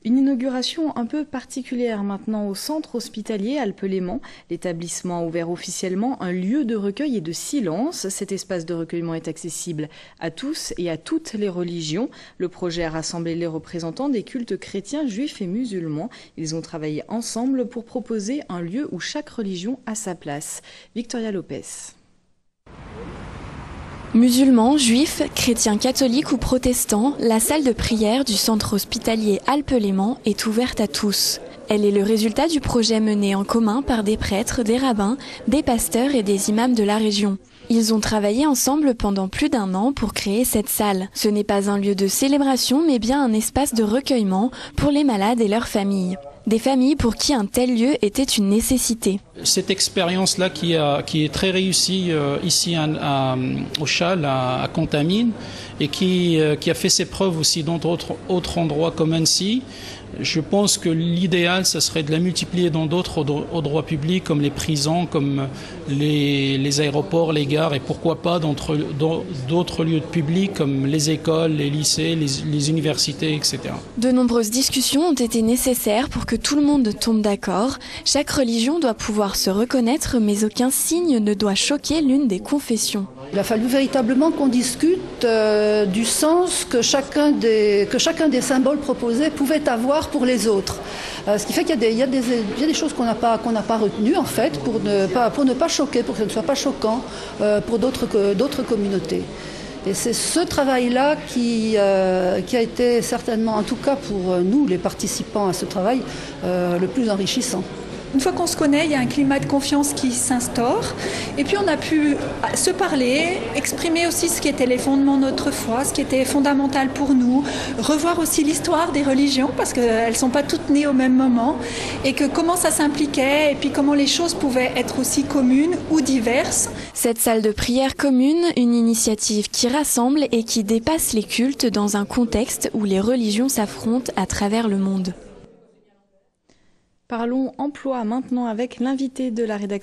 Une inauguration un peu particulière maintenant au centre hospitalier Alpes-Léman. L'établissement a ouvert officiellement un lieu de recueil et de silence. Cet espace de recueillement est accessible à tous et à toutes les religions. Le projet a rassemblé les représentants des cultes chrétiens, juifs et musulmans. Ils ont travaillé ensemble pour proposer un lieu où chaque religion a sa place. Victoria Lopez. Musulmans, juifs, chrétiens catholiques ou protestants, la salle de prière du centre hospitalier Alpes-Léman est ouverte à tous. Elle est le résultat du projet mené en commun par des prêtres, des rabbins, des pasteurs et des imams de la région. Ils ont travaillé ensemble pendant plus d'1 an pour créer cette salle. Ce n'est pas un lieu de célébration, mais bien un espace de recueillement pour les malades et leurs familles. Des familles pour qui un tel lieu était une nécessité. Cette expérience-là qui est très réussie ici au Châle, à Contamine, et qui a fait ses preuves aussi dans d'autres endroits comme Annecy, je pense que l'idéal, ce serait de la multiplier dans d'autres endroits publics, comme les prisons, comme les aéroports, les gares, et pourquoi pas dans d'autres lieux publics, comme les écoles, les lycées, les universités, etc. De nombreuses discussions ont été nécessaires pour que tout le monde tombe d'accord. Chaque religion doit pouvoir se reconnaître, mais aucun signe ne doit choquer l'une des confessions. Il a fallu véritablement qu'on discute du sens que chacun des symboles proposés pouvait avoir pour les autres. Ce qui fait qu'il y a des choses qu'on n'a pas retenues en fait pour ne pas choquer, pour que ce ne soit pas choquant pour d'autres communautés. Et c'est ce travail-là qui a été certainement, en tout cas pour nous les participants à ce travail, le plus enrichissant. Une fois qu'on se connaît, il y a un climat de confiance qui s'instaure. Et puis on a pu se parler, exprimer aussi ce qui était les fondements de notre foi, ce qui était fondamental pour nous, revoir aussi l'histoire des religions, parce qu'elles ne sont pas toutes nées au même moment, et que comment ça s'impliquait, et puis comment les choses pouvaient être aussi communes ou diverses. Cette salle de prière commune, une initiative qui rassemble et qui dépasse les cultes dans un contexte où les religions s'affrontent à travers le monde. Parlons emploi maintenant avec l'invité de la rédaction.